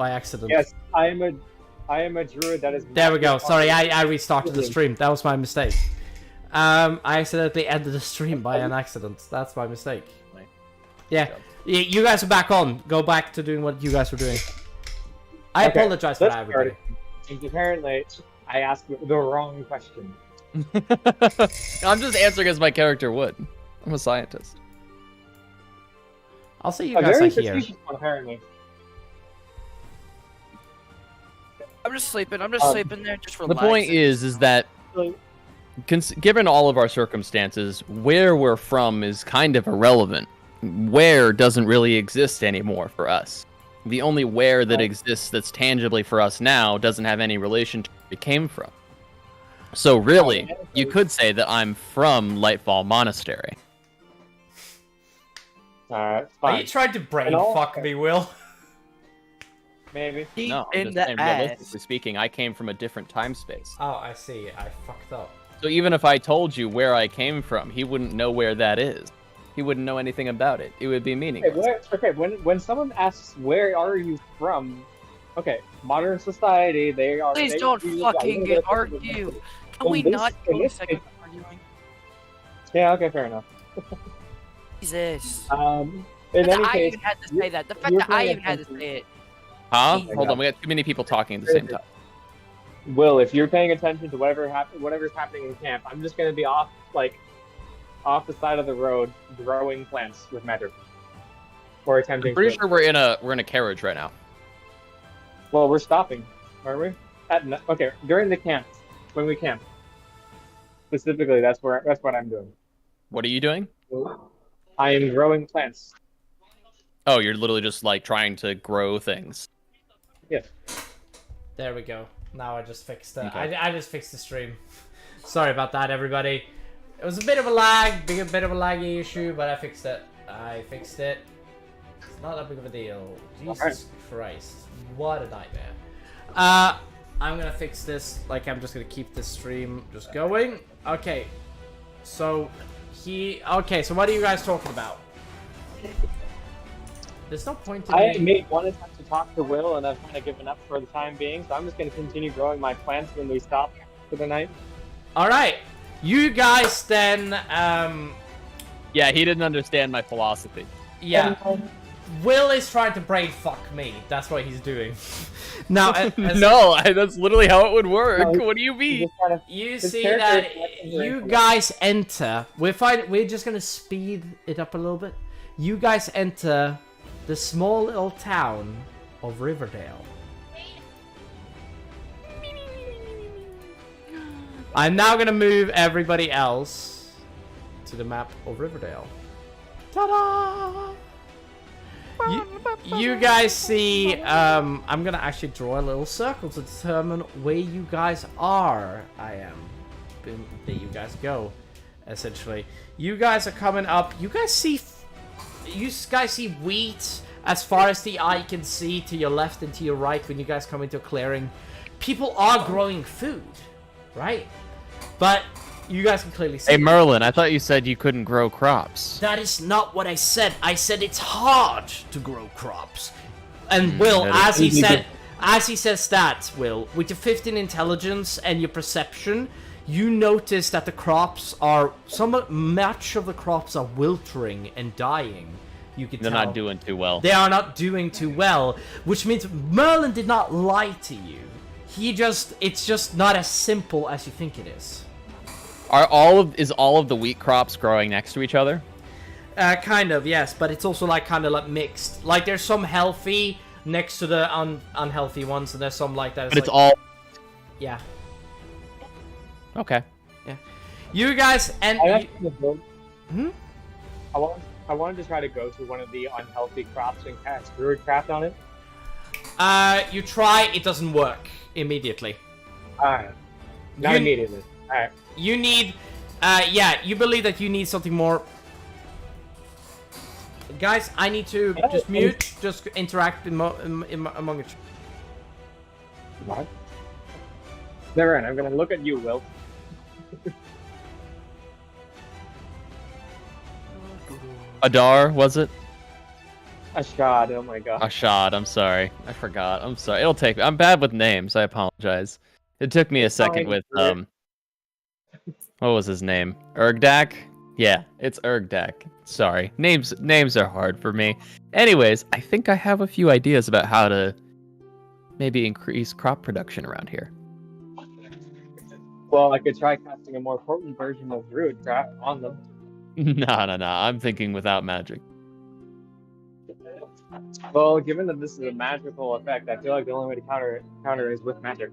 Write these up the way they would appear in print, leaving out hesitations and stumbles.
by accident. Yes, I am a druid that is. There we go. Sorry, I restarted the stream. That was my mistake. I accidentally ended the stream by an accident. That's my mistake. Yeah, you guys are back on. Go back to doing what you guys were doing. I apologize for that, everybody. Apparently, I asked the wrong question. I'm just answering as my character would. I'm a scientist. I'll see you guys very here. facetious one, apparently. I'm just sleeping. I'm just sleeping there, just relaxing. The point is that given all of our circumstances, where we're from is kind of irrelevant. Where doesn't really exist anymore for us. The only where that exists that's tangibly for us now doesn't have any relation to where it came from. So really, you could say that I'm from Lightfall Monastery. Fine. Are you trying to brain fuck me, Will? Maybe. No, I'm just saying, realistically speaking, I came from a different time space. Oh, I see. I fucked up. So even if I told you where I came from, he wouldn't know where that is. He wouldn't know anything about it. It would be meaningless. Okay, when someone asks where are you from, okay, modern society, they are. Please don't fucking argue. Can we not go a second of arguing? Yeah. Okay. Fair enough. Jesus. In any I case, even had to say that. The fact that I even had to say it. Huh? Hold on, we got too many people talking at the same time. Will, if you're paying attention to whatever's happening in camp, I'm just gonna be off the side of the road, growing plants with magic, or attempting. I'm pretty sure we're in a carriage right now. Well, we're stopping, aren't we? Okay, during the camp, when we camp, specifically, that's what I'm doing. What are you doing? I am growing plants. Oh, you're literally just like trying to grow things. Yes. There we go. Now I just fixed it. Okay. I just fixed the stream. Sorry about that, everybody. It was a bit of a laggy issue, but I fixed it. It's not that big of a deal. Jesus Christ. What a nightmare. I'm gonna fix this. Like, I'm just gonna keep this stream just going. Okay. So, okay, so what are you guys talking about? There's no point in I made one attempt to talk to Will, and I've kind of given up for the time being, so I'm just going to continue growing my plants when we stop for the night. Alright. You guys then, Yeah, he didn't understand my philosophy. yeah. Will is trying to brain fuck me. That's what he's doing. Now, No, that's literally how it would work. What do you mean? you see that you guys enter. We're just gonna speed it up a little bit. You guys enter the small little town of Riverdale. I'm now gonna move everybody else to the map of Riverdale. Ta-da! You guys see, I'm gonna actually draw a little circle to determine where you guys are. There you guys go, essentially. You guys are coming up. You guys see wheat as far as the eye can see to your left and to your right when you guys come into a clearing. People are growing food, right? But you guys can clearly see. Hey, Merlin, I thought you said you couldn't grow crops. That is not what I said. I said it's hard to grow crops. And Will, as he says that, Will, with your 15 intelligence and your perception, you notice that the crops are much of the crops are wilting and dying. You can They're tell. not doing too well. They are not doing too well, which means Merlin did not lie to you. It's just not as simple as you think it is. Is all of the wheat crops growing next to each other? Kind of, yes, but it's also kind of mixed. Like, there's some healthy next to the unhealthy ones, and there's some like that. But it's all... Yeah. Okay. Yeah. You guys, and... I wanted to try to go to one of the unhealthy crops and cast Druid Craft on it. You try, it doesn't work immediately. Alright. Not immediately. Alright. You need... you believe that you need something more... Guys, I need to just mute, just interact among each other. What? Never mind, I'm gonna look at you, Will. Adar, was it? Ashad, oh my god. Ashad, I'm sorry. I forgot. I'm sorry. It'll take me. I'm bad with names. I apologize. It took me a second with what was his name? Ergdak? Yeah, it's Ergdak. Sorry. Names are hard for me. Anyways, I think I have a few ideas about how to maybe increase crop production around here. Well, I could try casting a more potent version of Druid Craft on them. No. I'm thinking without magic. Well, given that this is a magical effect, I feel like the only way to counter is with magic.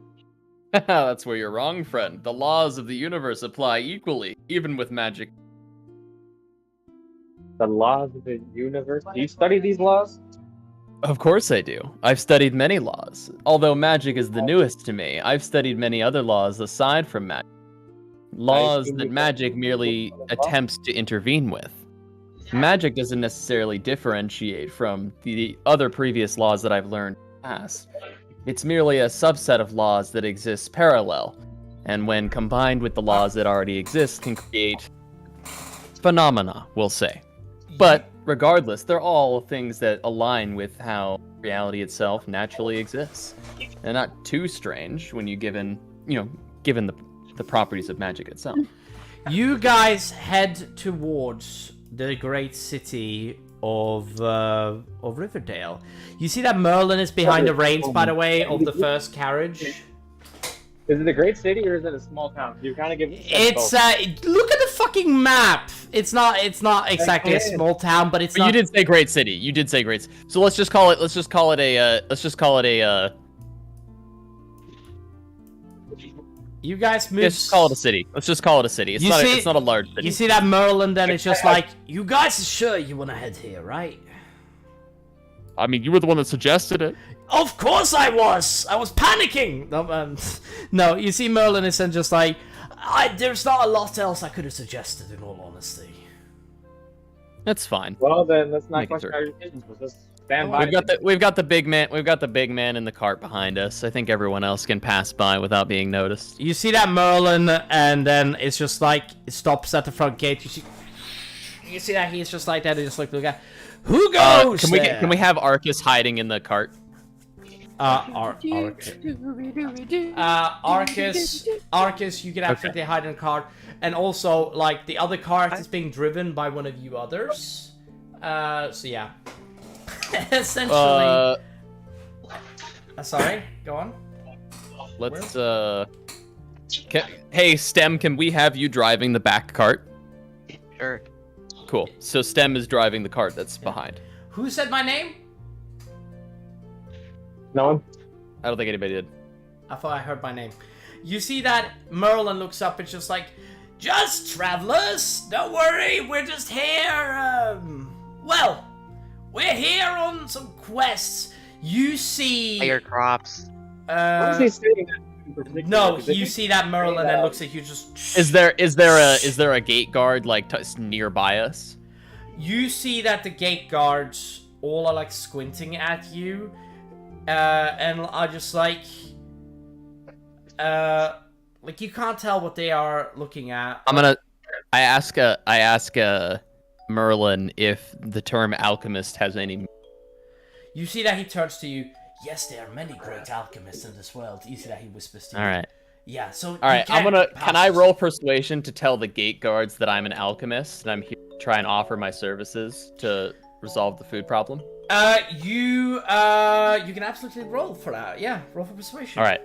That's where you're wrong, friend. The laws of the universe apply equally, even with magic. The laws of the universe. Do you study these laws? Of course I do. I've studied many laws. Although magic is the newest to me, I've studied many other laws aside from magic. Laws that magic merely attempts to intervene with. Magic doesn't necessarily differentiate from the other previous laws that I've learned in the past. It's merely a subset of laws that exist parallel, and when combined with the laws that already exist can create phenomena, we'll say. But regardless, they're all things that align with how reality itself naturally exists. They're not too strange when given the properties of magic itself. You guys head towards the great city of Riverdale. You see that Merlin is behind the reins, by the way, of the first carriage. Is it a great city or is it a small town? You kind of give. It's look at the fucking map. It's not exactly a small town, but it's but not. You did say great city. You did say great. So let's just call it a. You guys move. Let's just call it a city. Let's just call it a city. It's not a large city. You see that Merlin? Then it's just like, you guys are sure you want to head here, right? I mean, you were the one that suggested it. Of course I was. I was panicking. No, you see Merlin is then just like, there's not a lot else I could have suggested, in all honesty. That's fine. Well, then let's not question our decisions. We'll just stand by. We've got the big man. We've got the big man in the cart behind us. I think everyone else can pass by without being noticed. You see that Merlin, and then it's just like it stops at the front gate. You see that he's just like that. And just like the guy. Who goes? Can we have Arcus hiding in the cart? Arcus, you can absolutely hide in the cart, and also like the other cart is being driven by one of you others. So yeah, essentially. Sorry, go on. Let's hey Stem, can we have you driving the back cart? Sure. Cool. So Stem is driving the cart that's behind. Who said my name? No one? I don't think anybody did. I thought I heard my name. You see that Merlin looks up and just like, just travelers, don't worry, we're just here, well, we're here on some quests. You see... Fire crops. What is he saying? No, you see that Merlin and looks at you just... Is there a gate guard like nearby us? You see that the gate guards all are like squinting at you. And I just like you can't tell what they are looking at. I ask Merlin if the term alchemist has any. You see that he turns to you. Yes, there are many great alchemists in this world. You see that he whispers to you. All right. Yeah. So. All right. Can I roll persuasion to tell the gate guards that I'm an alchemist and I'm here to try and offer my services to resolve the food problem? You can absolutely roll for that. Yeah, roll for persuasion. All right.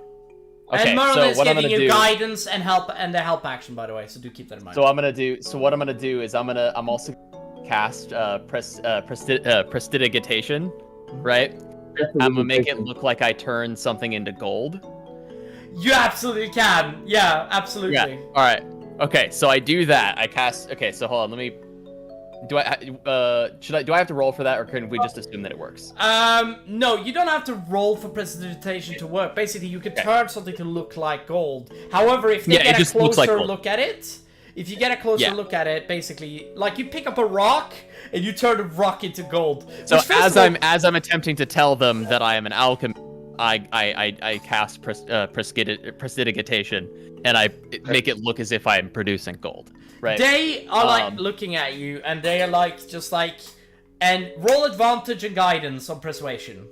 Okay, and Merlin is what I'm giving gonna you do, guidance and help, and the help action, by the way. So do keep that in mind. So what I'm gonna do is I'm also gonna cast prestidigitation, right? I'm gonna make it look like I turn something into gold. You absolutely can. Yeah, absolutely. Yeah. All right. Okay, so I do that. I cast. Okay, so hold on. Let me. Do I have to roll for that, or can we just assume that it works? No, you don't have to roll for prestidigitation to work. Basically, you can turn something to look like gold. However, if you get a closer look at it, basically, like you pick up a rock and you turn the rock into gold. So as I'm attempting to tell them that I am an alchemist, I cast prestidigitation and I make it look as if I'm producing gold. Right. They are like looking at you, and they are like just like, And roll advantage and guidance on persuasion.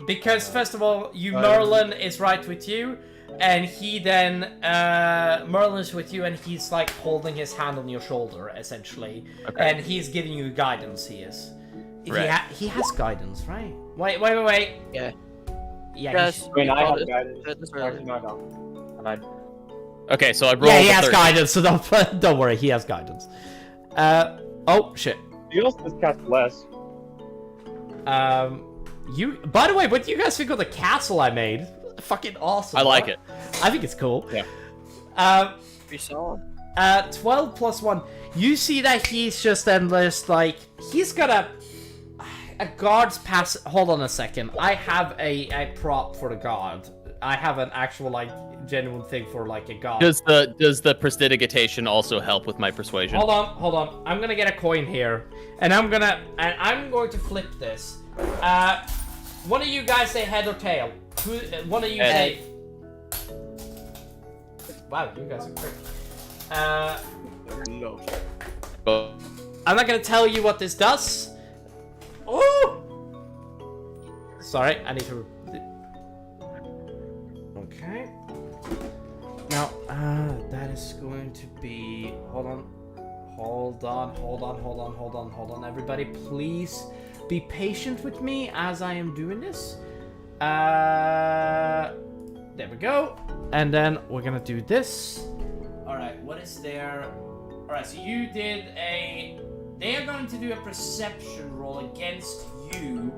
Because first of all, Merlin is right with you, and he then Merlin is with you, and he's like holding his hand on your shoulder essentially, and he's giving you guidance. He is. Right. He has guidance, right? Wait. Yeah. Yeah. Yes. I mean, I have This- guidance. this- Actually, no, I don't. And I- Okay, so I rolled. Yeah, he a has 30. guidance, so don't worry, he has guidance. Oh shit. You also just cast less. You. By the way, what do you guys think of the castle I made? Fucking awesome. I like right? it. I think it's cool. Yeah. Pretty solid. 12 plus 1. You see that he's just endless, like, he's got a guard's pass. Hold on a second. I have a prop for the guard. I have an actual, like, genuine thing for, like, a guard. Does the prestidigitation also help with my persuasion? Hold on. I'm gonna get a coin here, and I'm going to flip this. One of you guys say head or tail. One of you Head. say. Wow, you guys are quick. Oh, I'm not gonna tell you what this does. Oh! Sorry, I need to. Okay. Now, that is going to be. Hold on. Everybody, please be patient with me as I am doing this. There we go. And then we're gonna do this. Alright, what is there? Alright, so you did a... They are going to do a perception roll against you.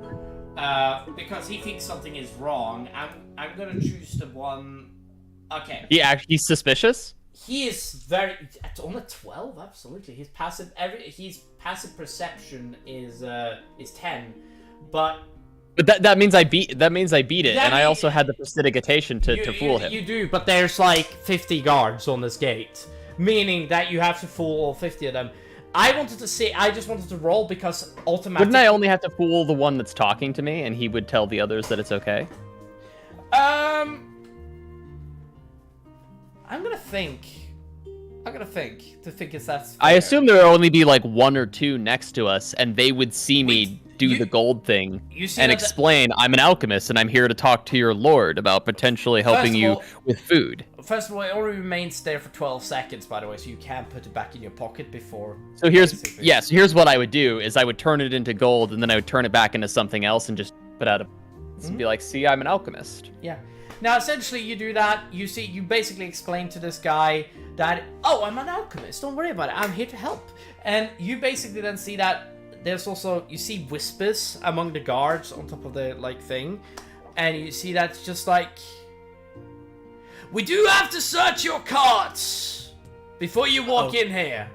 Because he thinks something is wrong. I'm gonna choose the one... Okay. he's suspicious? He is very... On a 12? Absolutely. His passive perception is 10. But that means I beat it, and I also had the prestidigitation to You fool him. You do, but there's like 50 guards on this gate, meaning that you have to fool all 50 of them. I just wanted to roll because automatically. Wouldn't I only have to fool the one that's talking to me, and he would tell the others that it's okay? I'm gonna think if that's. I fair. assume there would only be like one or two next to us, and they would see me do the gold thing You see and that explain, I'm an alchemist, and I'm here to talk to your lord about potentially helping you with food. First of all, it only remains there for 12 seconds, by the way, so you can put it back in your pocket before. So here's basically. here's what I would do, is I would turn it into gold, and then I would turn it back into something else and just put out and be like, see, I'm an alchemist. Yeah. Now, essentially, you do that. You basically explain to this guy that, oh, I'm an alchemist. Don't worry about it. I'm here to help. And you basically then see that there's also, you see whispers among the guards on top of the, like, thing. And you see that's just like, we do have to search your carts before you walk in here.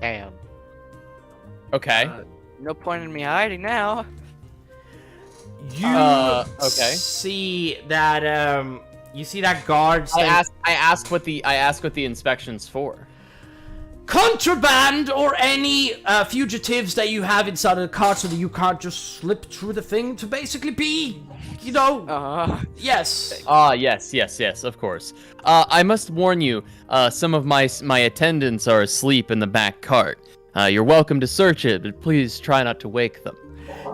Damn. Okay. No point in me hiding now. You okay. see that, you see that guards. I ask what the inspection's for. Contraband or any fugitives that you have inside of the cart so that you can't just slip through the thing to basically be, you know, yes. Yes, of course. I must warn you, some of my attendants are asleep in the back cart. You're welcome to search it, but please try not to wake them.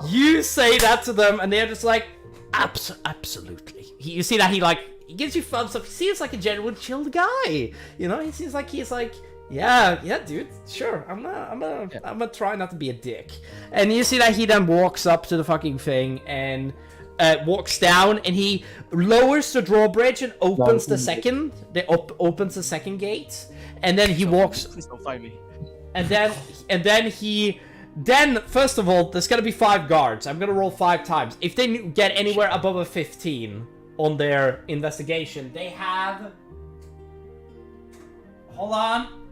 You say that to them and they're just like, absolutely. You see that he gives you thumbs up. He seems like a genuine chilled guy. You know, he seems like he's like, yeah, dude, sure. I'm gonna try not to be a dick. And you see that he then walks up to the fucking thing and walks down, and he lowers the drawbridge and opens the second. Opens the second gate, and then he walks. Please don't find me. And then first of all, there's gonna be 5 guards. I'm gonna roll 5 times. If they get anywhere above a 15 on their investigation, they have. Hold on.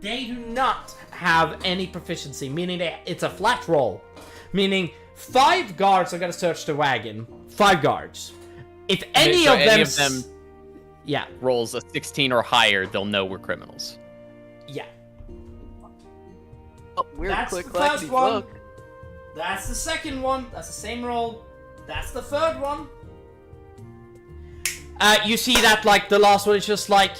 They do not have any proficiency, meaning it's a flat roll. Meaning 5 guards are gonna search the wagon. 5 guards. If any of them yeah, rolls a 16 or higher, they'll know we're criminals. yeah. Oh, weird. That's Click, the clack, first beep, one. look. That's the second one. That's the same roll. That's the third one. You see that, like, the last one is just like...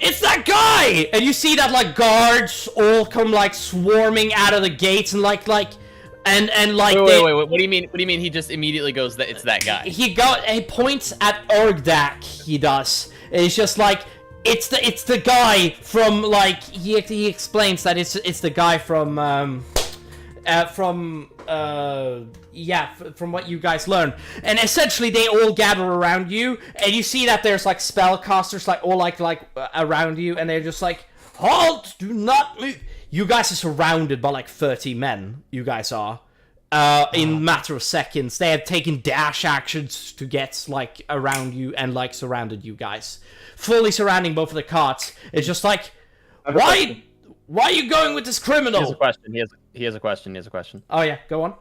it's that guy! And you see that, like, guards all come, like, swarming out of the gates and, like, and like, wait, what do you mean? What do you mean he just immediately goes that it's that guy? He points at Urgdak, he does. And he's just like, it's the guy from, like, he explains that it's the guy from what you guys learned. And essentially they all gather around you, and you see that there's, like, spellcasters, like, all like around you, and they're just like, halt, do not move. You guys are surrounded by, like, 30 men, you guys are. In a matter of seconds. They have taken dash actions to get, like, around you and, like, surrounded you guys. Fully surrounding both of the carts. It's just like, why are you going with this criminal? He has a question. He has a question. Oh yeah, go on.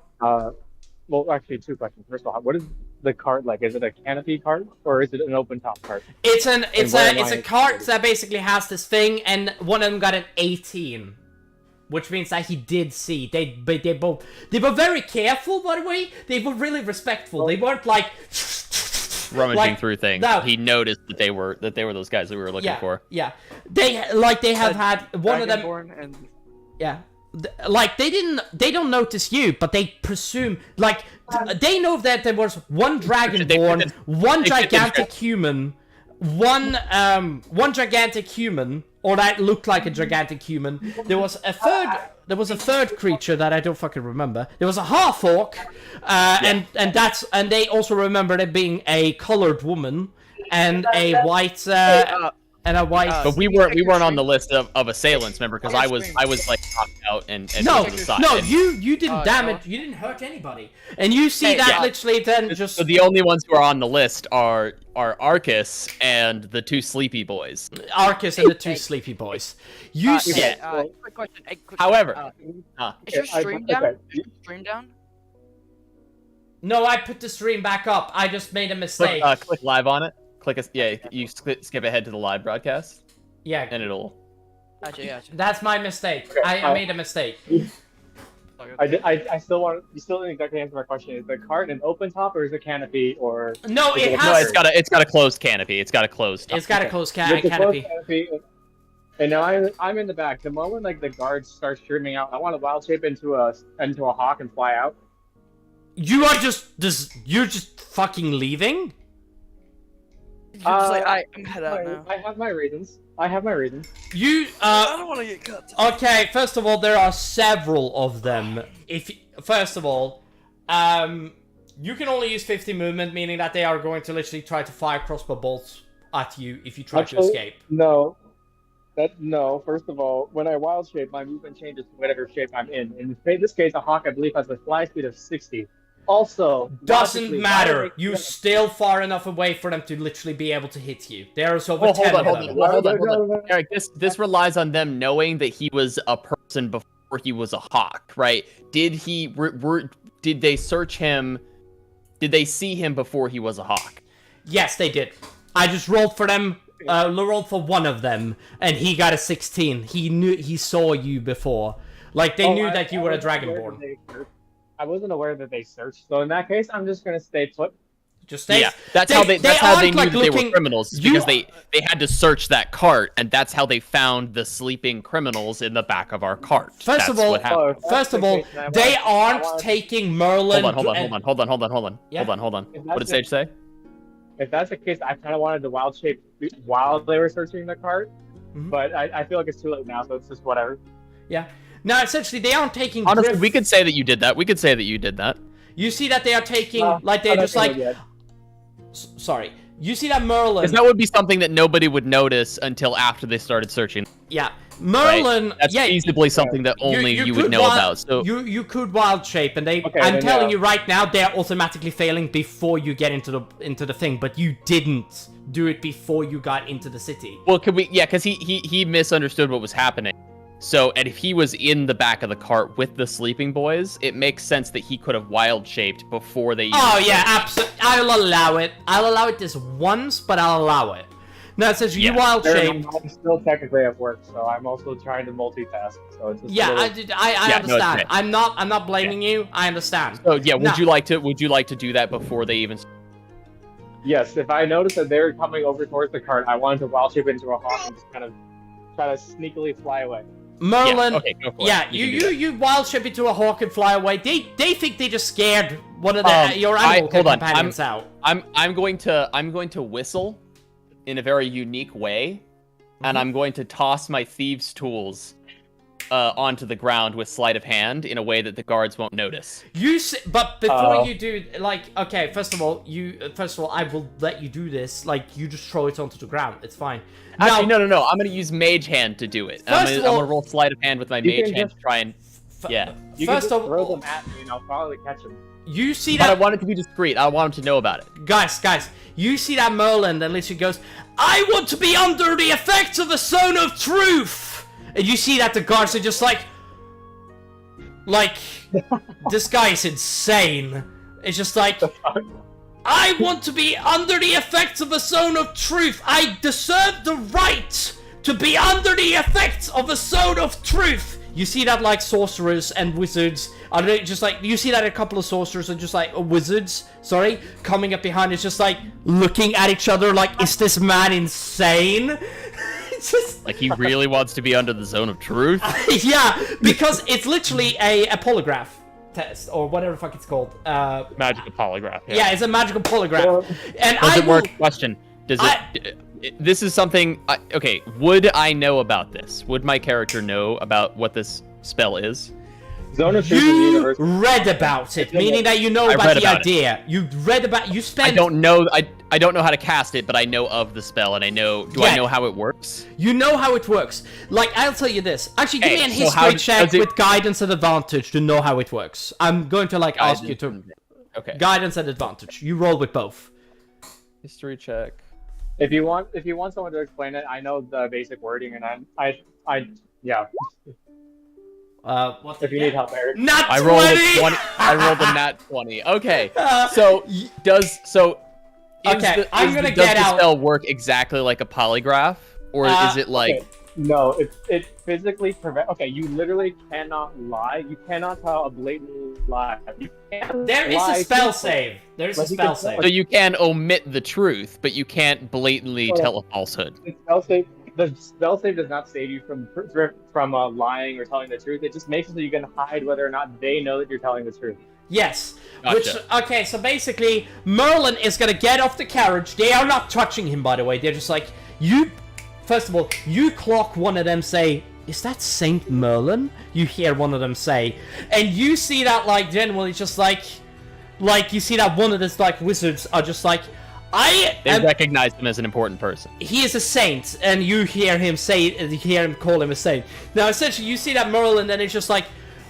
Well, actually, 2 questions. First of all, what is the cart like? Is it a canopy cart or is it an open top cart? It's a cart that basically has this thing, and one of them got an 18. Which means that he did see. They were very careful, by the way. They were really respectful. They weren't like rummaging through things. No. He noticed that they were those guys that we were looking for. Yeah. They have had one of them. And... Yeah. Like they don't notice you, but they presume, like, they know that there was one dragonborn, one gigantic human, one gigantic human, or that looked like a gigantic human. There was a third creature that I don't fucking remember. There was a half orc, and they also remember there being a colored woman and a white But we weren't on the list of assailants, remember? Because I was like knocked out and no, to the side. no, you didn't damage, you didn't hurt anybody, and you see that literally then just. So the only ones who are on the list are Arcus and the 2 sleepy boys. Arcus and the 2 sleepy boys. You see. Quick question. However, is your stream down? Is your stream down? No, I put the stream back up. I just made a mistake. click live on it. You skip ahead to the live broadcast. Yeah. And it'll. Gotcha. That's my mistake. Okay, I made a mistake. I still didn't exactly answer my question. Is the cart an open top or is it canopy or? No, it has. No, it's got a closed canopy. It's got a closed. It's got a closed It's a closed canopy. canopy. And now I'm in the back. The moment like the guards start streaming out, I want to wild shape into a hawk and fly out. You are you're just fucking leaving? You're just like, I'm head out now. I have my reasons. You I don't want to get cut. Okay, first of all, there are several of them. First of all, you can only use 50 movement, meaning that they are going to literally try to fire crossbow bolts at you if you try to escape. No. First of all, when I wild shape, my movement changes to whatever shape I'm in. In this case, a hawk, I believe, has a fly speed of 60. Also, doesn't matter. You're still far enough away for them to literally be able to hit you. There's over 10 of them. Hold on. Eric, this relies on them knowing that he was a person before he was a hawk, right? Did they search him? Did they see him before he was a hawk? Yes, they did. I just rolled for them. Rolled for one of them, and he got a 16. He saw you before. Like they knew that you were a dragonborn. I wasn't aware that they searched. So in that case, I'm just gonna stay put. Just stay. Yeah, that's how they knew that they were criminals. Because they had to search that cart, and that's how they found the sleeping criminals in the back of our cart. First of all, they aren't taking Merlin. Hold on. Yeah. Hold on. What did Sage say? If that's the case, I kind of wanted to wild shape while they were searching the cart, but I feel like it's too late now, so it's just whatever. Yeah. Now, essentially, they aren't taking. Honestly, we could say that you did that. You see that they are taking, they're just like. Sorry. You see that Merlin. Because that would be something that nobody would notice until after they started searching. Yeah. Merlin. Right? That's feasibly something that only you would know about. So you could wild shape, and I'm telling you right now, they're automatically failing before you get into the thing. But you didn't do it before you got into the city. Well, could we? Yeah, because he misunderstood what was happening. So, and if he was in the back of the cart with the sleeping boys, it makes sense that he could have wild shaped before they. Oh yeah, absolutely. I'll allow it. I'll allow it this once, but I'll allow it. Now it says you wild shaped. I'm still technically at work, so I'm also trying to multitask. So it's just I understand. No, I'm not blaming you. I understand. So yeah, would you like to do that before they even? Yes, if I notice that they're coming over towards the cart, I wanted to wild shape into a hawk and just kind of try to sneakily fly away. Merlin, Yeah, okay, go for it. yeah, you wild shape into a hawk and fly away. They think they just scared one of your animal companions out. I'm going to whistle in a very unique way, and I'm going to toss my thieves' tools onto the ground with sleight of hand in a way that the guards won't notice. But before you do, like, okay, first of all, I will let you do this. Like, you just throw it onto the ground. It's fine. Actually, no. I'm gonna use mage hand to do it. I'm gonna roll sleight of hand with my mage hand to try and yeah. You can just throw them at me, and I'll probably catch them. You see But that? I want it to be discreet. I want him to know about it. Guys, you see that Merlin that literally goes, "I want to be under the effects of the Zone of Truth," and you see that the guards are just like, this guy is insane. It's just like, I want to be under the effects of a Zone of Truth. I deserve the right to be under the effects of a Zone of Truth. You see that, like, sorcerers and wizards are just like, you see that a couple of sorcerers and just like wizards, sorry, coming up behind. It's just like looking at each other like, is this man insane? It's just like he really wants to be under the Zone of Truth. Yeah, because it's literally a polygraph test or whatever the fuck it's called. Magical polygraph. Yeah, it's a magical polygraph. And does it work? Question: does it? This is something. Okay, would I know about this? Would my character know about what this spell is? Zone of Truth in the universe. Read about it, meaning that you know about the idea. You read about. You spent. I don't know. I don't know how to cast it, but I know of the spell, and I know. Do I know how it works? You know how it works. Like, I'll tell you this. Actually, give me a history check with guidance and advantage to know how it works. I'm going to like ask you to. Okay. Guidance and advantage. You roll with both. History check. If you want someone to explain it, I know the basic wording, and yeah. What if you need help, Eric. Nat 20! I rolled a 20. I rolled a nat 20. Okay. So does the spell work exactly like a polygraph, or is it like? Okay. No, it physically prevent. Okay, you literally cannot lie. You cannot tell a blatant lie. There is a spell save. There's a spell save. So you can omit the truth, but you can't blatantly tell a falsehood. The spell save does not save you from lying or telling the truth. It just makes it so you can hide whether or not they know that you're telling the truth. Yes. Gotcha. Okay, so basically, Merlin is gonna get off the carriage. They are not touching him, by the way. They're just like, you. First of all, you clock one of them say, "Is that Saint Merlin?" You hear one of them say, and you see that, like, generally just like you see that one of this like wizards are just like, They recognize him as an important person. He is a saint, and you hear him call him a saint. Now, essentially, you see that Merlin, and it's just like,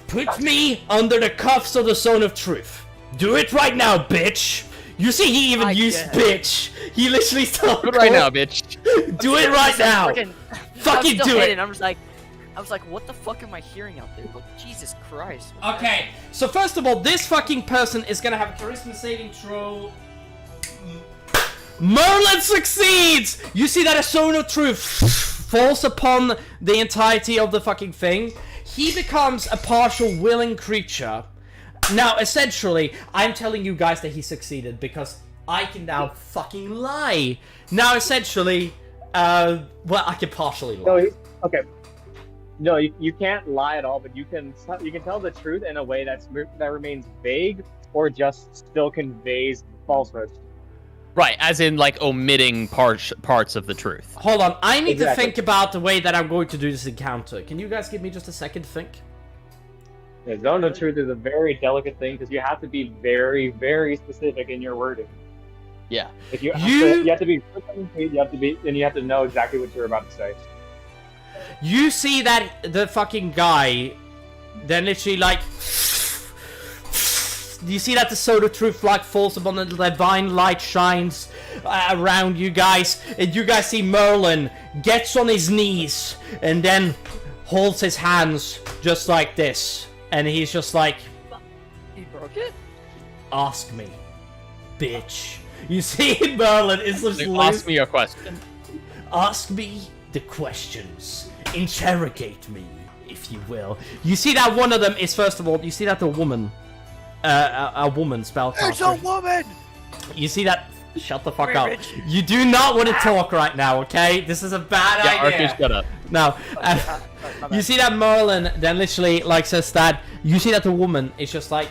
put me under the cuffs of the Zone of Truth. Do it right now, bitch. You see, he even used bitch. He literally started. Do it right now, bitch. Do it right now. Fucking do it. I was like, what the fuck am I hearing out there? Like, Jesus Christ. Okay, so first of all, this fucking person is gonna have a charisma saving throw. Merlin succeeds! You see that a Zone of Truth falls upon the entirety of the fucking thing. He becomes a partial willing creature. Now, essentially, I'm telling you guys that he succeeded because I can now fucking lie. Now, essentially, well, I can partially lie. No, you can't lie at all, but you can tell the truth in a way that remains vague or just still conveys falsehood. Right, as in, like, omitting parts of the truth. Hold on, I need to think about the way that I'm going to do this encounter. Can you guys give me just a second to think? The Zone of Truth is a very delicate thing because you have to be very, very specific in your wording. Yeah. If you have to be, you have to know exactly what you're about to say. You see that the fucking guy, then literally like, you see that the Zone of Truth like falls upon the divine light shines around you guys, and you guys see Merlin gets on his knees and then holds his hands just like this, and he's just like, he broke it? Ask me, bitch. You see Merlin is just ask me a question. Ask me the questions. Interrogate me, if you will. You see that one of them is, first of all, you see that the woman, a woman spellcaster. It's a woman! You see that Shut the fuck Wait, up. Rich. You do not want to talk right now, okay? This is a bad Yeah, idea. Arcus, shut up. No. You see that Merlin then literally like says that. You see that the woman is just like,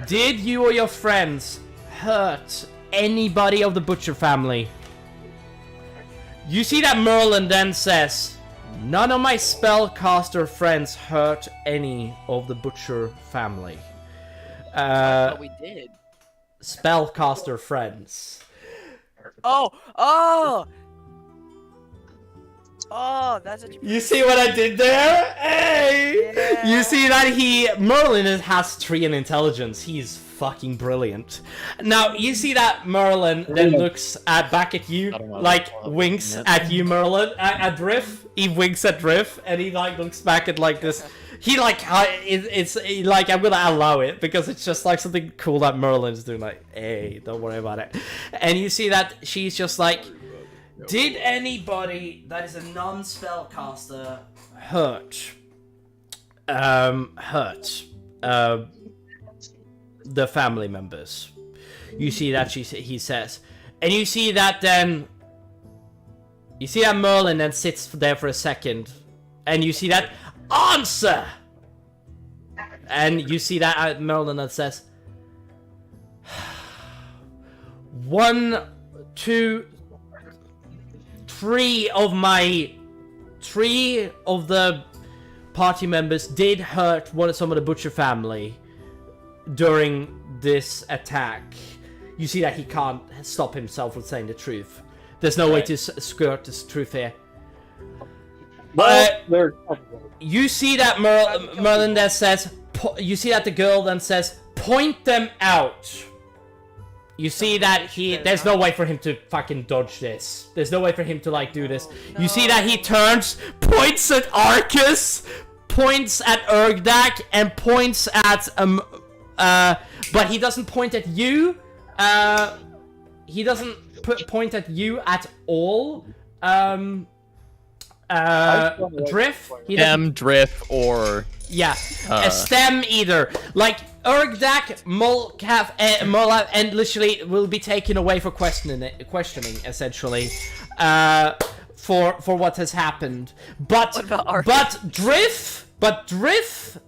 did you or your friends hurt anybody of the Butcher family? You see that Merlin then says, none of my spellcaster friends hurt any of the Butcher family. But we did. Spellcaster friends. Oh, that's what You see what I did there? Hey! Yeah. You see that Merlin has 3 in intelligence. He's fucking brilliant. Now, you see that Merlin then looks back at you, like, winks at you, Merlin, at Drift. He winks at Drift, and he, like, looks back at, like, this. He, like, like, I'm gonna allow it, because it's just, like, something cool that Merlin's doing, like, hey, don't worry about it. And you see that she's just, like, did anybody that is a non-spellcaster hurt the family members? You see that he says, and you see that then, you see that Merlin then sits there for a second, and you see that answer, and you see that Merlin that says, 1, 2, 3 of the party members did hurt some of the Butcher family during this attack. You see that he can't stop himself from saying the truth. There's no way to skirt this truth here. You see that Merlin then says, you see that the girl then says, point them out. You see that there's no way for him to fucking dodge this. There's no way for him to, like, do this. No. You see that he turns, points at Arcus, points at Urgdak, and points at, but he doesn't point at you. He doesn't point at you at all. Drift? Drift, or... Yeah, a stem either. Like, Urgdak, Molcav, and literally will be taken away for questioning, essentially, for what has happened. But Drift,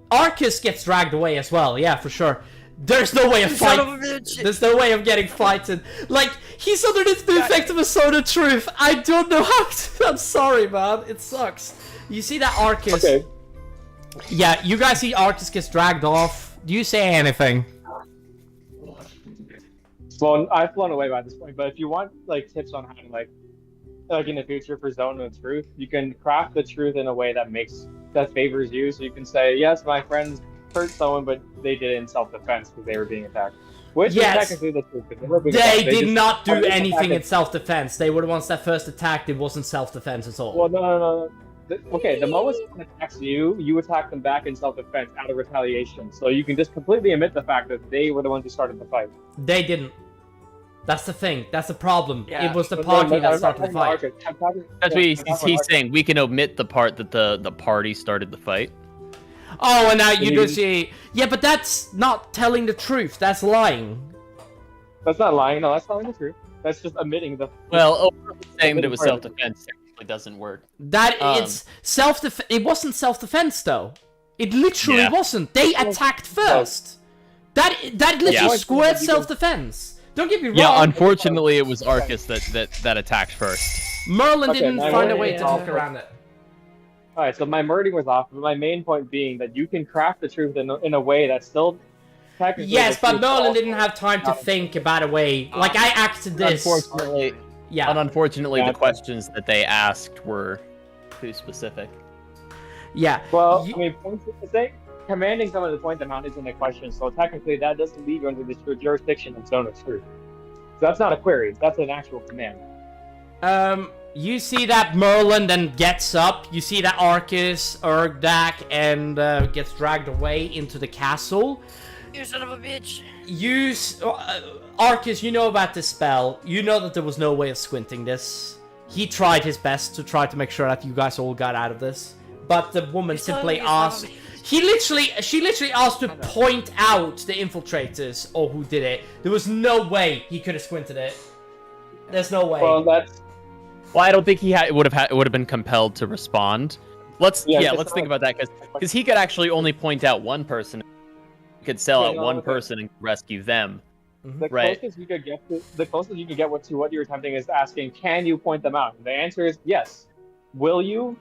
Arcus gets dragged away as well. Yeah, for sure. There's no way of fighting. There's no way of getting fighted. Like, he's underneath the effect of a sword of truth. I don't know how to, I'm sorry, man. It sucks. You see that Arcus... Okay. Yeah, you guys see Arcus gets dragged off. Do you say anything? Well, I've flown away by this point, but if you want, like, tips on how to, like in the future for Zone of Truth, you can craft the truth in a way that favors you. So you can say, yes, my friends hurt someone, but they did it in self-defense because they were being attacked. Which is technically the truth. They did not do anything in self-defense. They were the ones that first attacked. It wasn't self-defense at all. Well, no. Okay, the moment someone attacks you, you attack them back in self-defense out of retaliation. So you can just completely omit the fact that they were the ones who started the fight. They didn't. That's the thing. That's the problem. Yeah. It was the party that started the fight. That's what he's saying. We can omit the part that the party started the fight. Oh, and now you just say, yeah, but that's not telling the truth. That's lying. That's not lying. No, that's telling the truth. That's just omitting the... Well, saying that it was self-defense doesn't work. It's self-defense. It wasn't self-defense though. It literally wasn't. They attacked first. That literally squared self-defense. Don't get me wrong. Yeah, unfortunately, it was Arcus that attacked first. Merlin didn't find a way to talk around it. All right, so my wording was off, but my main point being that you can craft the truth in a way that's still technically... Yes, but Merlin didn't have time to think about a way. Like, I acted this. Unfortunately, the questions that they asked were too specific. Yeah. Well, I mean, commanding someone to point them out isn't a question, so technically that doesn't leave you under the jurisdiction of Zone of Truth. So that's not a query, that's an actual command. You see that Merlin then gets up, you see that Arcus, Urgdak, and gets dragged away into the castle. You son of a bitch! Arcus, you know about this spell. You know that there was no way of squinting this. He tried his best to try to make sure that you guys all got out of this. But the woman simply asked... She literally asked to point out the infiltrators or who did it. There was no way he could have squinted it. There's no way. Well, I don't think he would have been compelled to respond. Let's think about that because he could actually only point out one person. He could sell out one person and rescue them. The closest you could get to what you're attempting is asking, can you point them out? The answer is yes. Will you?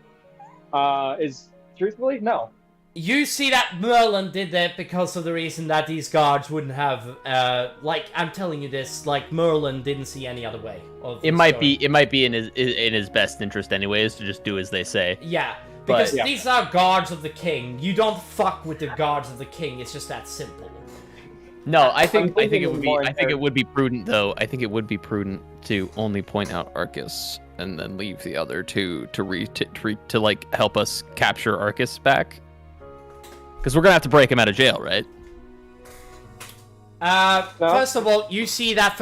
Is truthfully no. You see that Merlin did that because of the reason that these guards wouldn't have, I'm telling you this, Merlin didn't see any other way. It might be in his best interest anyways to just do as they say. Yeah, because these are guards of the king. You don't fuck with the guards of the king. It's just that simple. No, I think it would be prudent though. I think it would be prudent to only point out Arcus and then leave the other two to help us capture Arcus back. Because we're gonna have to break him out of jail, right? First of all, you see that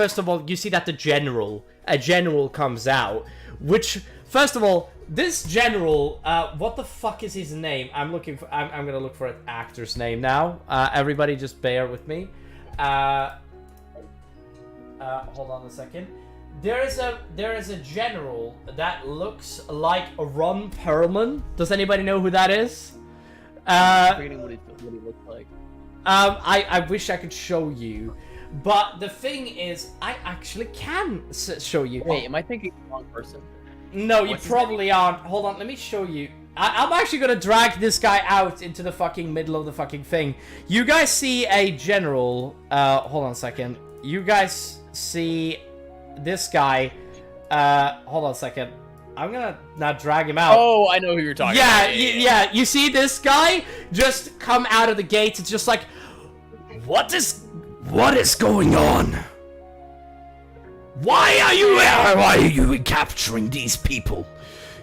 a general comes out, which, first of all, this general, what the fuck is his name? I'm gonna look for an actor's name now. Everybody just bear with me. Hold on a second. There is a general that looks like Ron Perlman. Does anybody know who that is? What he looks like. I wish I could show you, but the thing is, I actually can show you. Wait, am I thinking the wrong person? No, you probably aren't. Hold on, let me show you. I'm actually gonna drag this guy out into the fucking middle of the fucking thing. You guys see a general. Hold on a second. You guys see this guy. Hold on a second. I'm gonna now drag him out. Oh, I know who you're talking about. Yeah. You see this guy just come out of the gate. It's just like, what is going on? Why are you capturing these people?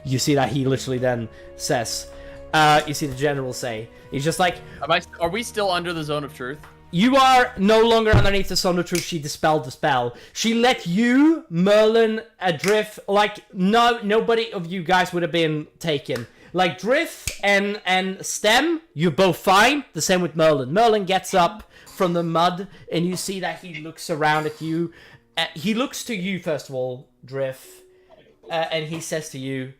You see that he literally then says, you see the general say, he's just like, are we still under the zone of truth? You are no longer underneath the Zone of Truth. She dispelled the spell. She let you, Merlin, adrift. Nobody of you guys would have been taken. Drift and Stem, you're both fine. The same with Merlin. Merlin gets up from the mud, and you see that he looks around at you. He looks to you, first of all, Drift, and he says to you,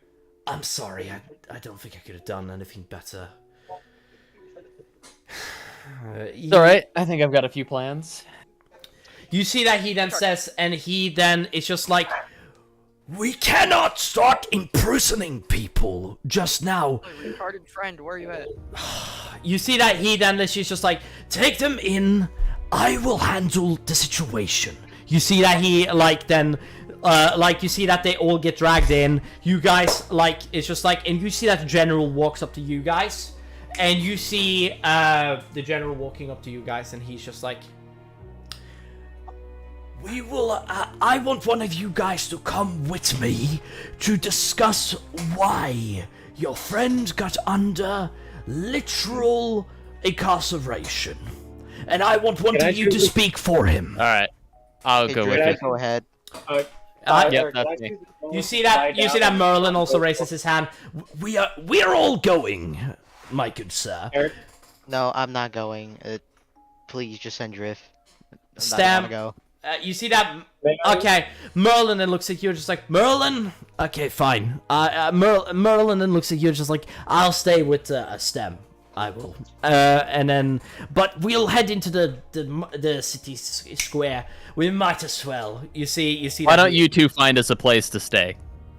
I'm sorry, I don't think I could have done anything better. It's alright, I think I've got a few plans. You see that he then says, and he then is just like, we cannot start imprisoning people just now. Retarded friend, where are you at? You see that he then is just like, take them in, I will handle the situation. You see that he you see that they all get dragged in. You guys, it's just like, and you see that the general walks up to you guys. And you see the general walking up to you guys, and he's just like, we will, I want one of you guys to come with me to discuss why your friend got under literal incarceration. And I want one of you to speak for him. Alright, I'll go with it. Go ahead. Yep, that's me. You see that Merlin also raises his hand. We are all going, my good sir. Eric? No, I'm not going. Please just send Drift. Stam. Go. You see that? Okay, Merlin then looks at you just like, Merlin? Okay, fine. Merlin then looks at you just like, I'll stay with Stem. I will. And then, but we'll head into the city square. We might as well. You see. Why don't you two find us a place to stay?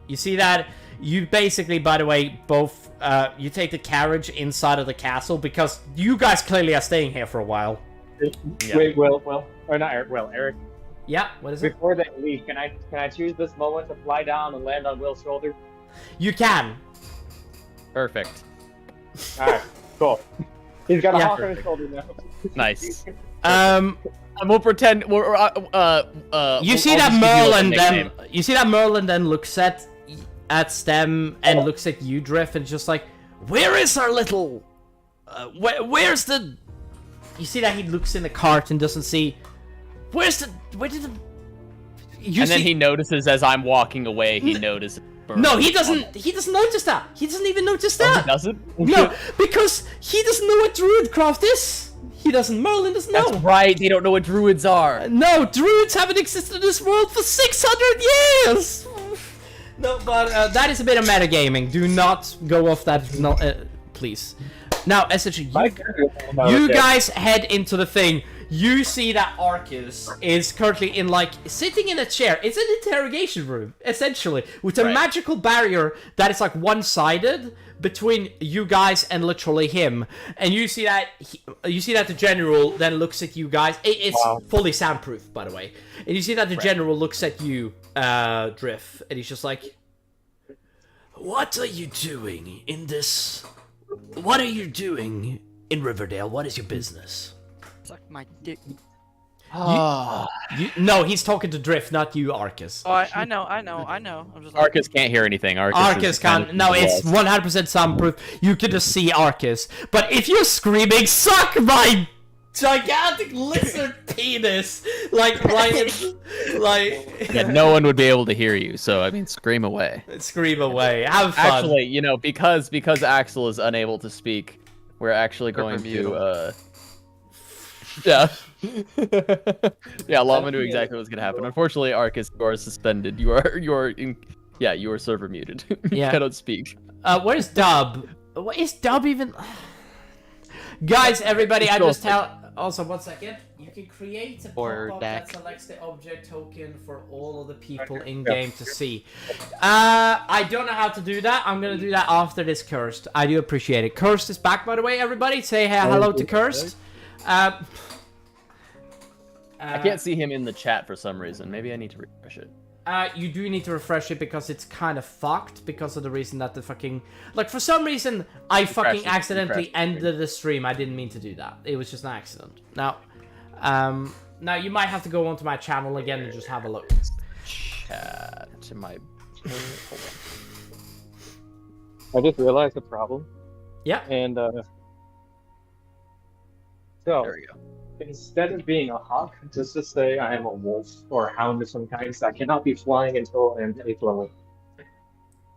You see that? You basically, by the way, both, you take the carriage inside of the castle because you guys clearly are staying here for a while. Yeah. Wait, Will, or not Eric, Eric. Yeah, what is it? Before they leave, can I choose this moment to fly down and land on Will's shoulder? You can. Perfect. Alright, cool. He's got a hawk on his shoulder now. Nice. We'll pretend we're you see that Merlin then looks at Stem and looks at you, Drift, and just like, where is our little where's the... You see that he looks in the cart and doesn't see... Where did the... Then he notices as I'm walking away, he notices burn. No, he doesn't. He doesn't notice that. He doesn't even notice Oh, that. he doesn't? No, because he doesn't know what Druidcraft is. He doesn't. Merlin doesn't know. That's right. They don't know what druids are. No, druids haven't existed in this world for 600 years. No, but that is a bit of metagaming. Do not go off that. No, please. Now, essentially, you guys head into the thing. You see that Arcus is currently in, like, sitting in a chair. It's an interrogation room, essentially, with a magical barrier that is, like, one-sided between you guys and literally him. And you see that the general then looks at you guys. It's fully soundproof, by the way. And you see that the general looks at you, Drift, and he's just like, "What are you doing in this? What are you doing in Riverdale? What is your business?" Suck my dick. No, he's talking to Drift, not you, Arcus. Oh, I know. I'm just like, Arcus can't hear anything. Arcus can't. No, it's 100% soundproof. You can just see Arcus. But if you're screaming, "Suck my gigantic lizard penis," like, Yeah, no one would be able to hear you. So I mean, scream away. Scream away. Have fun. Actually, you know, because Axel is unable to speak, we're actually going to yeah. Yeah, Lama knew exactly what was gonna happen. Unfortunately, Arcus, you are suspended. You are server muted. You cannot speak. Where's Dub? What is Dub even? Guys, everybody, I just tell. Also, 1 second. You can create a pop-up that selects the object token for all of the people in game to see. I don't know how to do that. I'm gonna do that after this, Cursed. I do appreciate it. Cursed is back, by the way. Everybody, say hello to Cursed. I can't see him in the chat for some reason. Maybe I need to refresh it. You do need to refresh it because it's kind of fucked because of the reason that the fucking... Like, for some reason, I fucking accidentally ended the stream. I didn't mean to do that. It was just an accident. Now, you might have to go onto my channel again and just have a look. Chat to my... Hold I just realized the problem. Yeah. And, so... There we go. Instead of being a hawk, just to say I am a wolf or a hound of some kind, so I cannot be flying until I am 8th level.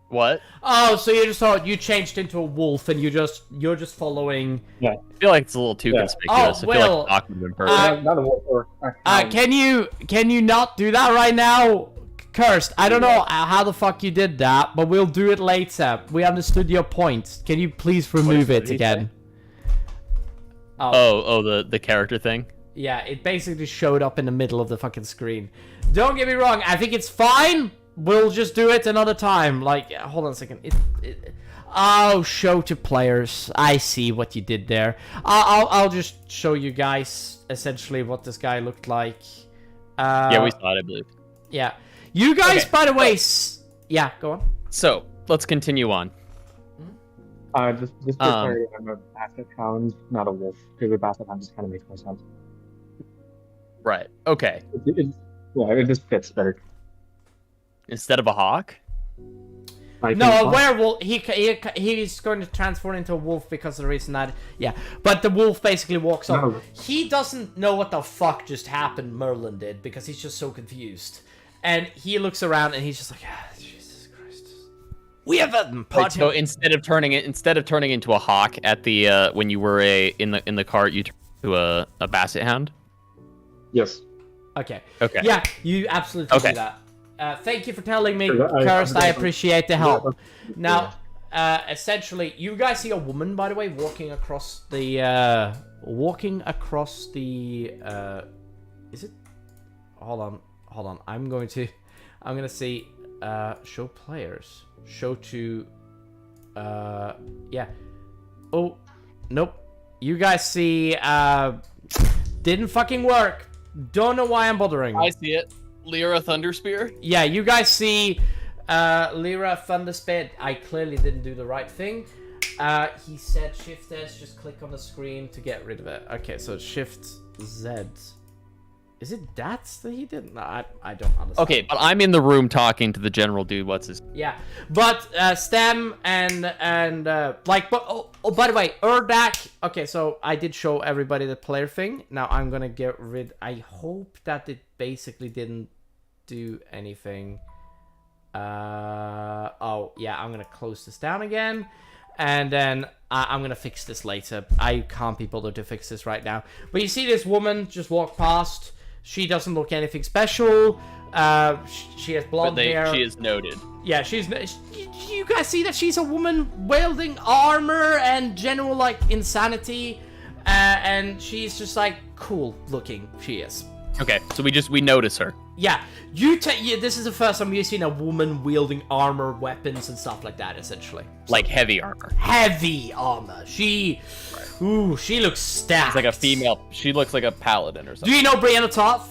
What? Oh, so you just thought you changed into a wolf and you're just following... Yeah. I feel like it's a little too conspicuous. Oh, I feel Will, like Doc would have been perfect. Not a wolf or a hound. Can you not do that right now? Cursed, I don't know how the fuck you did that, but we'll do it later. We understood your point. Can you please remove it again? The character thing? Yeah, it basically showed up in the middle of the fucking screen. Don't get me wrong, I think it's fine. We'll just do it another time. Like, hold on a second. Oh, show to players. I see what you did there. I'll just show you guys essentially what this guy looked like. Yeah, we saw it, I believe. Yeah. You guys, by the way... Yeah, go on. So, let's continue on. Just for clarity, I'm a basset hound, not a wolf, because a basset hound just kind of makes more sense. Right. Okay. It just fits better. Instead of a hawk? No, a werewolf. He's going to transform into a wolf because of the reason that... Yeah, but the wolf basically walks up. No. He doesn't know what the fuck just happened, Merlin did, because he's just so confused. And he looks around and he's just like, Jesus Christ. We have a So instead of turning into a hawk at the when you were in the cart, you turned to a basset hound? Yes. Okay. Okay. Yeah, you absolutely do that. Thank you for telling me, Cursed. I appreciate the help. Now, essentially, you guys see a woman, by the way, walking across the... Is it? Hold on. I'm gonna see... show players. Show to... yeah. Oh, nope. You guys see... didn't fucking work. Don't know why I'm bothering. I see it. Lyra Thunderspear? Yeah, you guys see Lyra Thunderspear. I clearly didn't do the right thing. He said Shift S, just click on the screen to get rid of it. Okay, so Shift Z. Is it that he did? No, I don't understand. Okay, but I'm in the room talking to the general dude. What's his... Yeah, but Stem and like, but oh, by the way, Urdak. Okay, so I did show everybody the player thing. Now I'm gonna get rid. I hope that it basically didn't do anything. Oh, yeah, I'm gonna close this down again. And then I'm gonna fix this later. I can't be bothered to fix this right now. But you see this woman just walk past. She doesn't look anything special. She has blonde hair. She is noted. Yeah, you guys see that she's a woman wielding armor and general, like, insanity. And she's just, like, cool looking. She is. Okay, so we notice her. Yeah, this is the first time you've seen a woman wielding armor, weapons, and stuff like that, essentially. So, Like heavy armor. heavy armor. She looks stacked. It's like a female. She looks like a paladin or Do something. you know Brienne of Tarth?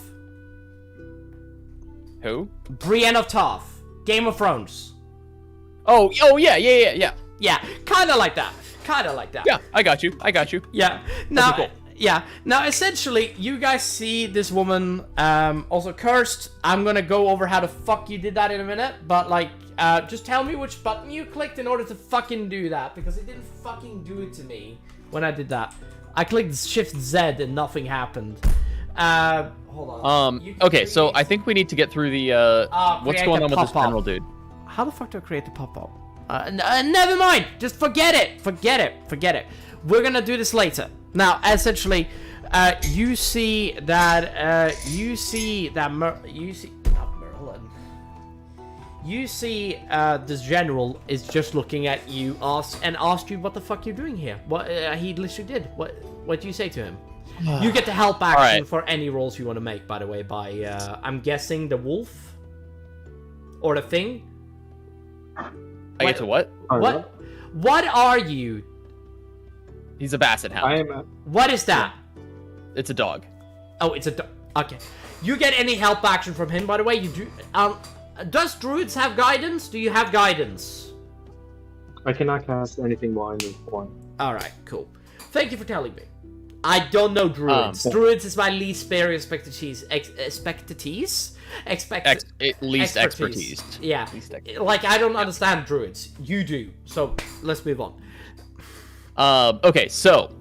Who? Brienne of Tarth. Game of Thrones. Oh, yeah. Yeah, kind of like that. Yeah, I got you. Yeah. Now, cool. yeah. Now, essentially, you guys see this woman, also cursed. I'm gonna go over how the fuck you did that in a minute, but, like, just tell me which button you clicked in order to fucking do that, because it didn't fucking do it to me when I did that. I clicked Shift Z and nothing happened. Hold on. Okay, so I think we need to get through the, what's create going a on with this pop-up. general dude? How the fuck do I create the pop-up? Never mind. Just forget it. We're gonna do this later. Now, essentially, you see that this general is just looking at you, asked you what the fuck you're doing here. What he literally did. What do you say to him? You get the help action for any rolls you want to make, by the way. By I'm guessing the wolf or the thing. I get to what? What are you? He's a basset hound. What is that? It's a dog. Oh, it's a dog. Okay. You get any help action from him, by the way? You do. Does druids have guidance? Do you have guidance? I cannot cast anything while I'm in form. All right, cool. Thank you for telling me. I don't know druids. Druids is my least favorite expertise. Least expertise. Yeah. Least expertise. Like, I don't understand druids. You do. So, let's move on. Okay, so,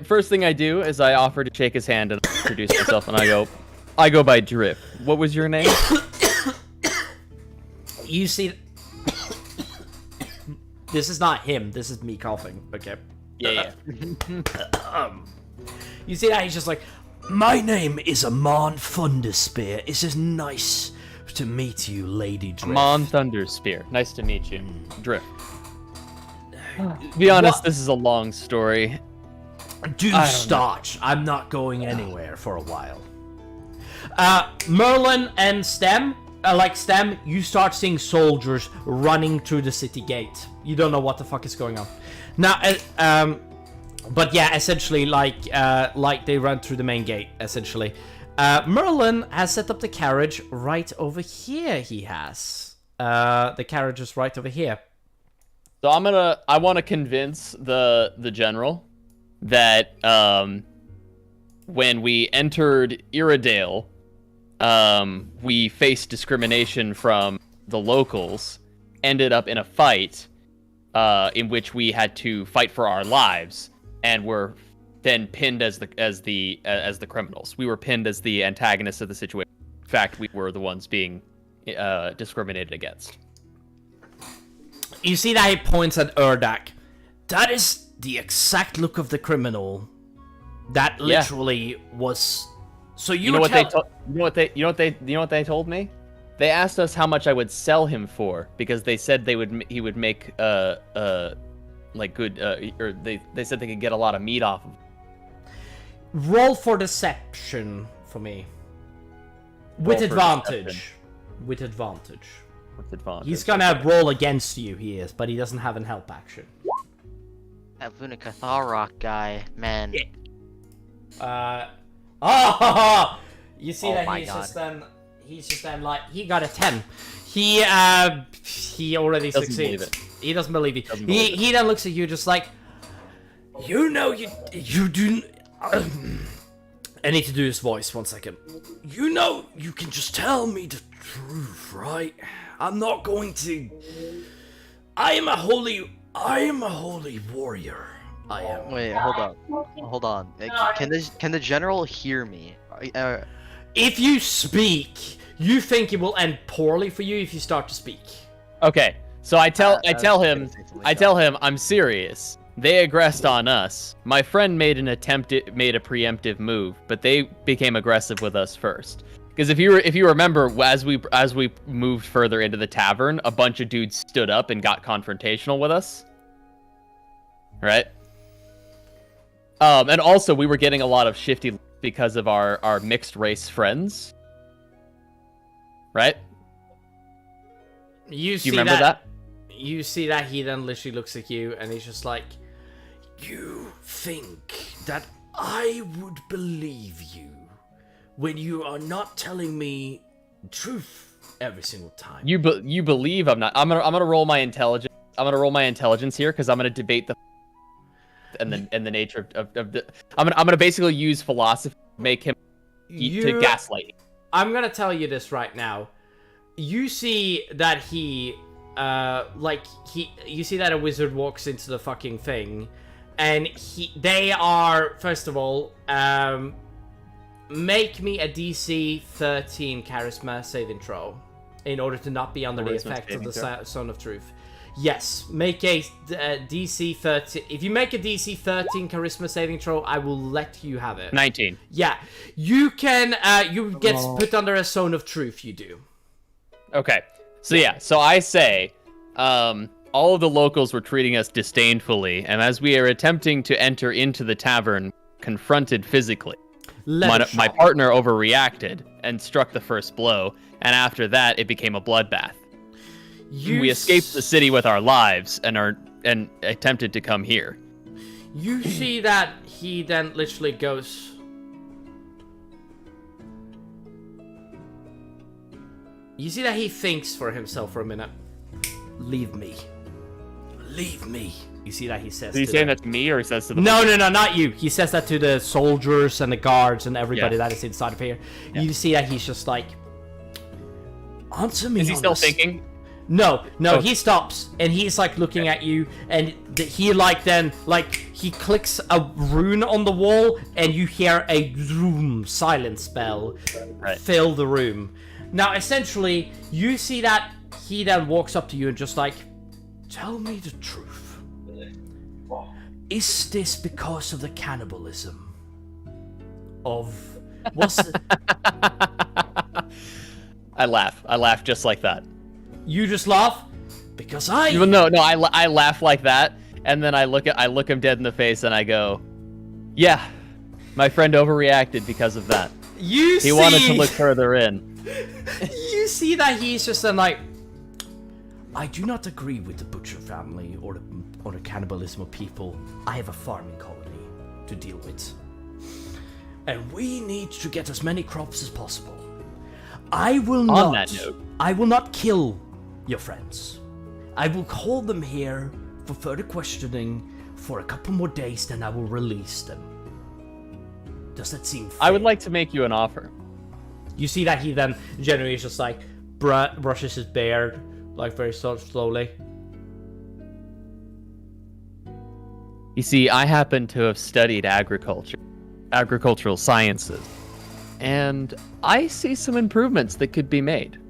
first thing I do is I offer to shake his hand and introduce myself, and I go by Drip. What was your name? You see... This is not him. This is me coughing. Okay. Yeah. You see that? He's just like, my name is Amon Thunderspear. It's just nice to meet you, Lady Drift. Amon Thunderspear. Nice to meet you. Drift. To be honest, this is a long story. Do start. I'm not going anywhere for a while. Merlin and Stem, you start seeing soldiers running through the city gate. You don't know what the fuck is going on. Now, but yeah, essentially, like they run through the main gate, essentially. Merlin has set up the carriage right over here, he has. The carriage is right over here. So I want to convince the general that, when we entered Iridale, we faced discrimination from the locals, ended up in a fight, in which we had to fight for our lives, and were then pinned as the criminals. We were pinned as the antagonists of the situation. In fact, we were the ones being discriminated against. You see that he points at Urdak. That is the exact look of the criminal. That literally was. So you know what they told me? They asked us how much I would sell him for, because they said he would make like good or they said they could get a lot of meat off of him. Roll for deception for me. With advantage. With advantage. He's gonna roll against you, he is, but he doesn't have an help action. That Vunakatharok guy, man. You see that he's just then like, he got a 10. He already succeeds. He doesn't believe it. He then looks at you just like, you do. I need to do his voice, 1 second. You know, you can just tell me the truth, right? I'm not going to. I am a holy warrior. I am. Wait, hold on. Can the general hear me? If you speak, you think it will end poorly for you if you start to speak. Okay, so I tell him I'm serious. They aggressed on us. My friend made a preemptive move, but they became aggressive with us first. Because if you remember, as we moved further into the tavern, a bunch of dudes stood up and got confrontational with us. Right? And also we were getting a lot of shifty because of our mixed race friends. Right? Do you remember that? You see that he then literally looks at you and he's just like, you think that I would believe you when you are not telling me truth every single time? You believe I'm not. I'm gonna roll my intelligence. I'm gonna roll my intelligence here because I'm gonna debate the and the nature of the. I'm gonna basically use philosophy to make him to gaslight. I'm gonna tell you this right now. You see that you see that a wizard walks into the fucking thing, and they are, first of all, make me a DC 13 charisma saving throw in order to not be under the effect of the Zone of Truth. Yes, make a DC 13. If you make a DC 13 charisma saving throw, I will let you have it. 19. Yeah, you can. You get put under a Zone of Truth. You do. Okay, so I say, all of the locals were treating us disdainfully, and as we are attempting to enter into the tavern, confronted physically, my partner overreacted and struck the first blow, and after that, it became a bloodbath. We escaped the city with our lives and attempted to come here. You see that he then literally goes. You see that he thinks for himself for a minute. Leave me. Leave me. You see that he says. Is he saying that to me, or he says to the? No, not you. He says that to the soldiers and the guards and everybody that is inside of here. Yeah. You see that he's just like, answer me. Is he still thinking? No, he stops and he's like looking at you, and he he clicks a rune on the wall, and you hear a zoom silent spell fill the room. Now, essentially, you see that he then walks up to you and just like, tell me the truth. Is this because of the cannibalism of I laugh just like that. You just laugh? Because I laugh like that, and then I look him dead in the face and I go, yeah, my friend overreacted because of that. He wanted to look further in. You see that he's just like, I do not agree with the butcher family or the cannibalism of people. I have a farming colony to deal with, and we need to get as many crops as possible. I will not kill your friends. I will hold them here for further questioning for a couple more days, then I will release them. Does that seem fair? I would like to make you an offer. You see that he then generally is just like brushes his beard, like very slowly. You see, I happen to have studied agricultural sciences, and I see some improvements that could be made.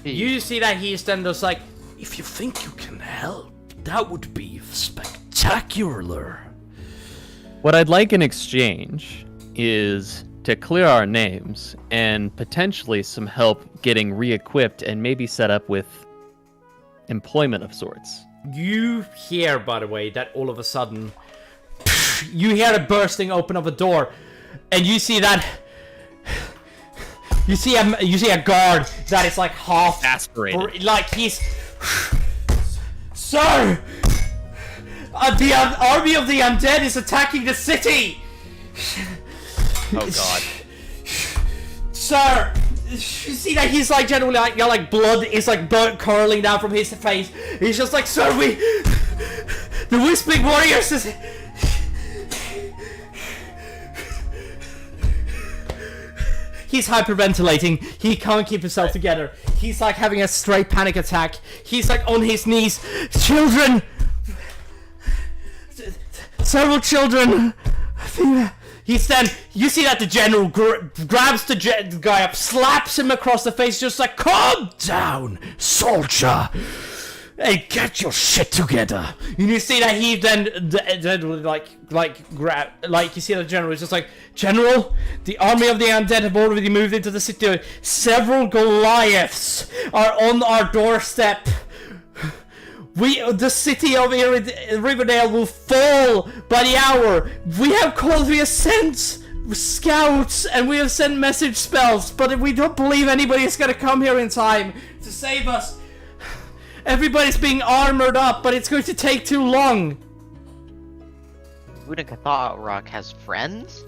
You see that he's then just like, if you think you can help, that would be spectacular. What I'd like in exchange is to clear our names and potentially some help getting re-equipped and maybe set up with employment of sorts. You hear, by the way, that all of a sudden you hear the bursting open of a door, and you see that you see a guard that is like half aspirated, like he's Sir, the army of the undead is attacking the city. Oh God. Sir, you see that he's like generally like blood is like curling down from his face. He's just like, sir, the Whispering Warriors is. He's hyperventilating. He can't keep himself together. He's like having a straight panic attack. He's like on his knees. Children! Several children He's then, you see that the general grabs the guy up, slaps him across the face, just like, calm down, soldier, and get your shit together. And you see that he then you see the general is just like, General, the army of the undead have already moved into the city. Several Goliaths are on our doorstep. The city of Riverdale will fall by the hour. We have sent scouts and we have sent message spells, but we don't believe anybody is gonna come here in time to save us. Everybody's being armored up, but it's going to take too long. Buddha Rock has friends?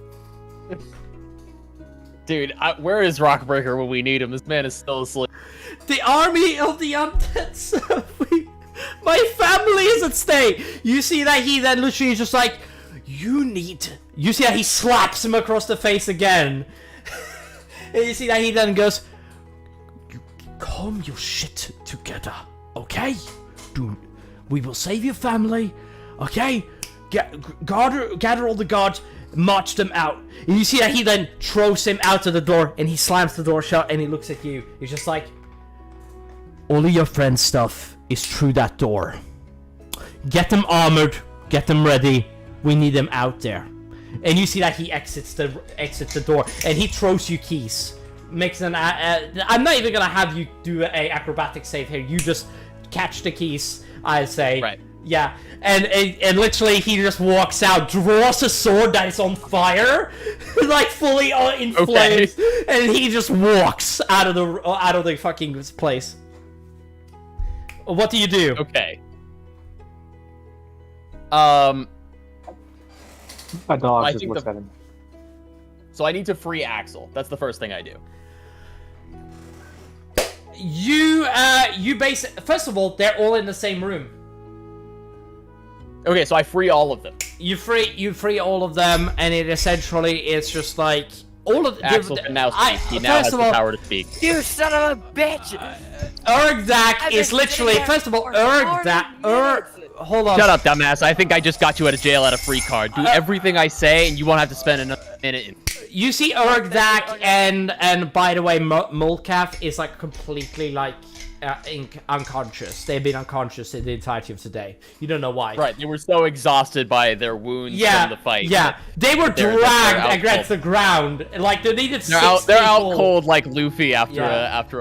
Dude, where is Rockbreaker when we need him? This man is still asleep. The army of the undead. My family is at stake. You see that he then literally is just like, you see that he slaps him across the face again. And you see that he then goes, calm your shit together, okay? Dude, we will save your family, okay? Gather all the guards, march them out. And you see that he then throws him out of the door, and he slams the door shut, and he looks at you. He's just like, all of your friends' stuff is through that door. Get them armored, get them ready. We need them out there. And you see that he exits the door, and he throws you keys. Makes an I'm not even gonna have you do a acrobatic save here. You just catch the keys, I say. Right. Yeah, and literally he just walks out, draws a sword that is on fire, like fully in flames, and he just walks out of the fucking place. What do you do? Okay. My dog I just think looks at him. So I need to free Axel. That's the first thing I do. First of all, they're all in the same room. Okay, so I free all of them. You free all of them, and it essentially is just like all of Axel can now speak. He now has the power to speak. You son of a bitch! Urgdak is literally, first of all, hold on. Shut up, dumbass. I think I just got you out of jail at a free card. Do everything I say, and you won't have to spend another minute in. You see Urgdak and by the way, Molcaf is like completely like unconscious. They've been unconscious in the entirety of today. You don't know why. Right, they were so exhausted by their wounds from the fight. Yeah, they were dragged against the ground. Like, they needed they're out cold like Luffy after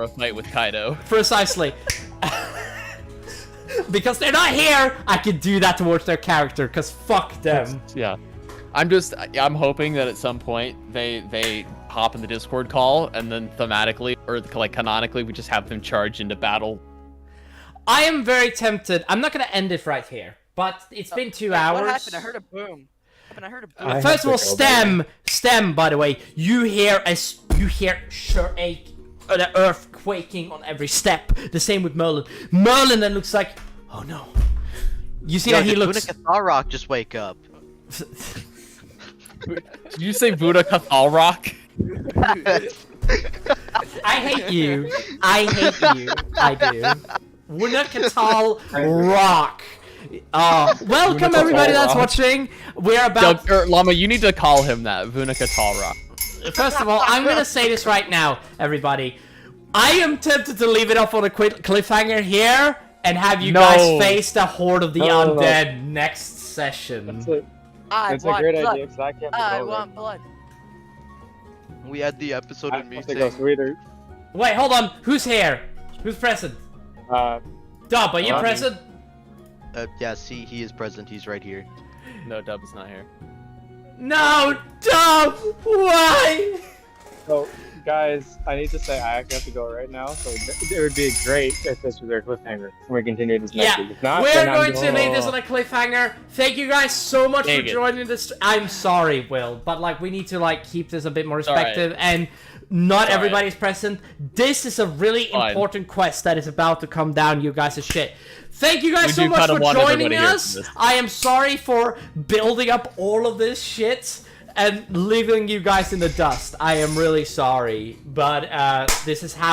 a fight with Kaido. Precisely. Because they're not here, I can do that towards their character, because fuck them. Yeah. I'm hoping that at some point they hop in the Discord call, and then thematically, or like canonically, we just have them charge into battle. I am very tempted. I'm not gonna end it right here, but it's been 2 hours. What happened? I heard a boom. First of all, Stem, by the way, you hear the earth quaking on every step. The same with Merlin. Merlin then looks like, oh no. You see that he looks. Did Rock just wake up? Did you say Buddha Cathalrock? I hate you. I do. Wuna Catal Rock. Welcome everybody that's watching. We're about... Llama, you need to call him that. Vuna Catalrock. First of all, I'm gonna say this right now, everybody. I am tempted to leave it off on a quick cliffhanger here and have you guys face the Horde of the Undead next session. That's a great idea, because I can't I want blood. We had the episode in meeting. Wait, hold on. Who's here? Who's present? Dub, are you present? Yeah, see, he is present. He's right here. No, Dub is not here. No, Dub! Why? So, guys, I need to say I actually have to go right now, so it would be great if this was our cliffhanger. And we continue this next week. If not, we're going to leave this on a cliffhanger. Thank you guys so much for joining this. I'm sorry, Will, but like we need to like keep this a bit more respectful, and not everybody's present. This is a really important quest that is about to come down you guys' shit. Thank you guys so much for joining us. I am sorry for building up all of this shit and leaving you guys in the dust. I am really sorry, but this is how